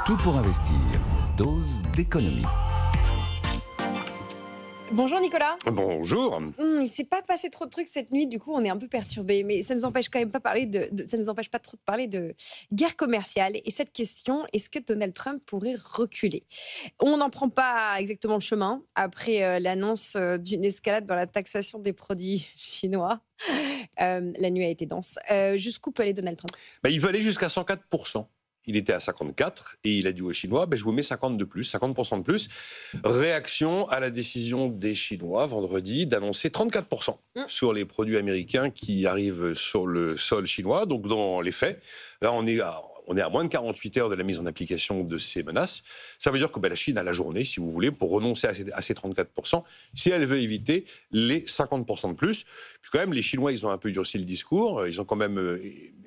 Tout pour investir. Dose d'économie. Bonjour Nicolas. Bonjour. Il ne s'est pas passé trop de trucs cette nuit, du coup on est un peu perturbés, mais ça ne nous empêche quand même pas ça nous empêche pas trop de parler de guerre commerciale. Et cette question, est-ce que Donald Trump pourrait reculer? On n'en prend pas exactement le chemin après l'annonce d'une escalade dans la taxation des produits chinois. La nuit a été dense. Jusqu'où peut aller Donald Trump? Il veut aller jusqu'à 104%. Il était à 54 et il a dit aux Chinois, je vous mets 50 de plus, 50% de plus. Réaction à la décision des Chinois vendredi d'annoncer 34% sur les produits américains qui arrivent sur le sol chinois. Donc dans les faits, là on est à moins de 48 heures de la mise en application de ces menaces. Ça veut dire que la Chine a la journée, si vous voulez, pour renoncer à ces 34%, si elle veut éviter les 50% de plus. Puis quand même, les Chinois, ils ont un peu durci le discours. Ils ont quand même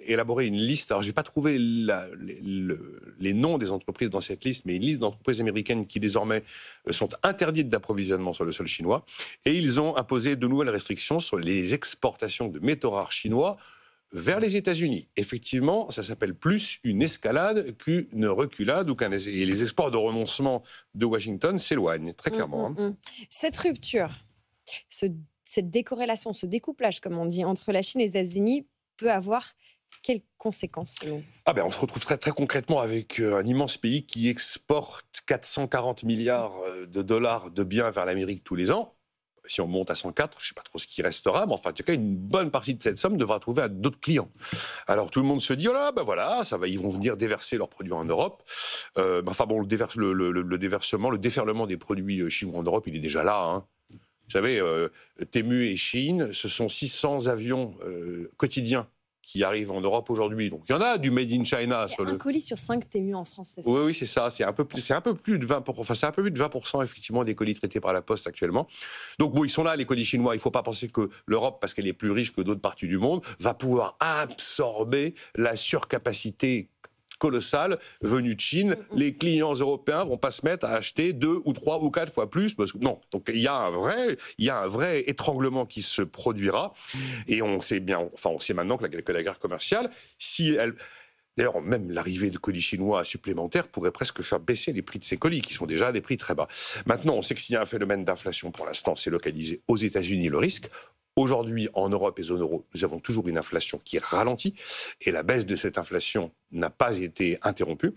élaboré une liste. Alors, je n'ai pas trouvé les noms des entreprises dans cette liste, mais une liste d'entreprises américaines qui, désormais, sont interdites d'approvisionnement sur le sol chinois. Et ils ont imposé de nouvelles restrictions sur les exportations de métaux rares chinois vers les États-Unis. Effectivement, ça s'appelle plus une escalade qu'une reculade, et les espoirs de renoncement de Washington s'éloignent, très clairement. Cette rupture, cette décorrélation, ce découplage, comme on dit, entre la Chine et les États-Unis peut avoir quelles conséquences selon vous? On se retrouve très, très concrètement avec un immense pays qui exporte 440 milliards de dollars de biens vers l'Amérique tous les ans. Si on monte à 104, je ne sais pas trop ce qui restera, mais enfin, en tout cas, une bonne partie de cette somme devra trouver à d'autres clients. Alors, tout le monde se dit, ils vont venir déverser leurs produits en Europe. Le déferlement des produits chinois en Europe, il est déjà là. Hein. Vous savez, Temu et Chine, ce sont 600 avions quotidiens qui arrivent en Europe aujourd'hui. Donc, il y en a du Made in China. Un colis sur 5 Temu en France, c'est ça? Oui, c'est ça. C'est un peu plus de 20%. Enfin, c'est un peu plus de 20% effectivement des colis traités par la Poste actuellement. Donc, ils sont là, les colis chinois. Il ne faut pas penser que l'Europe, parce qu'elle est plus riche que d'autres parties du monde, va pouvoir absorber la surcapacité colossale venue de Chine. Les clients européens vont pas se mettre à acheter 2 ou 3 ou 4 fois plus. Non. Donc, il y a un vrai étranglement qui se produira. Et on sait maintenant que la guerre commerciale, d'ailleurs, même l'arrivée de colis chinois supplémentaires pourrait presque faire baisser les prix de ces colis, qui sont déjà à des prix très bas. Maintenant, on sait que s'il y a un phénomène d'inflation, pour l'instant, c'est localisé aux États-Unis, le risque. Aujourd'hui, en Europe et zone euro, nous avons toujours une inflation qui ralentit, et la baisse de cette inflation n'a pas été interrompue.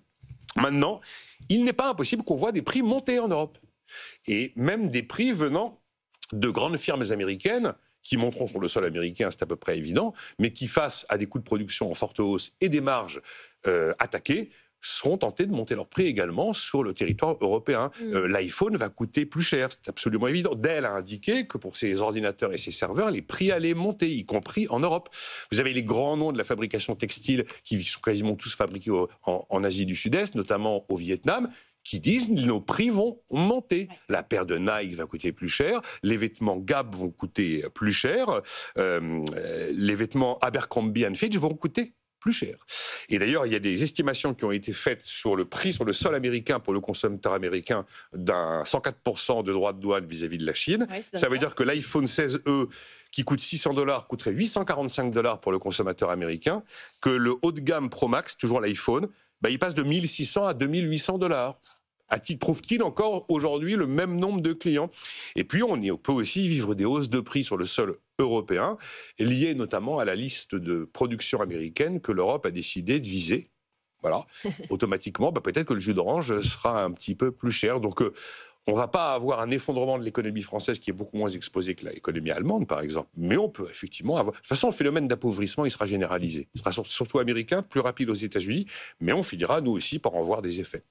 Maintenant, il n'est pas impossible qu'on voit des prix monter en Europe, et même des prix venant de grandes firmes américaines qui monteront sur le sol américain, c'est à peu près évident, mais qui, face à des coûts de production en forte hausse et des marges attaquées, seront tentés de monter leurs prix également sur le territoire européen. L'iPhone va coûter plus cher, c'est absolument évident. Dell a indiqué que pour ses ordinateurs et ses serveurs, les prix allaient monter, y compris en Europe. Vous avez les grands noms de la fabrication textile qui sont quasiment tous fabriqués en Asie du Sud-Est, notamment au Vietnam, qui disent que nos prix vont monter. La paire de Nike va coûter plus cher, les vêtements Gap vont coûter plus cher, les vêtements Abercrombie & Fitch vont coûter plus cher. Et d'ailleurs, il y a des estimations qui ont été faites sur le prix sur le sol américain pour le consommateur américain d'un 104% de droits de douane vis-à-vis de la Chine. Ça veut dire que l'iPhone 16e, qui coûte $600, coûterait $845 pour le consommateur américain, que le haut de gamme Pro Max, toujours l'iPhone, il passe de $1 600 à $2 800. Prouve-t-il encore aujourd'hui le même nombre de clients? Et puis, on peut aussi vivre des hausses de prix sur le sol européen, liées notamment à la liste de production américaine que l'Europe a décidé de viser. Voilà. Automatiquement, peut-être que le jus d'orange sera un petit peu plus cher. Donc, on ne va pas avoir un effondrement de l'économie française qui est beaucoup moins exposée que l'économie allemande, par exemple. Mais on peut effectivement avoir... De toute façon, le phénomène d'appauvrissement, il sera généralisé. Il sera surtout américain, plus rapide aux États-Unis, mais on finira, nous aussi, par en voir des effets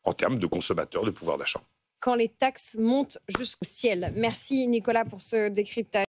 en termes de consommateurs, de pouvoir d'achat. Quand les taxes montent jusqu'au ciel. Merci Nicolas pour ce décryptage.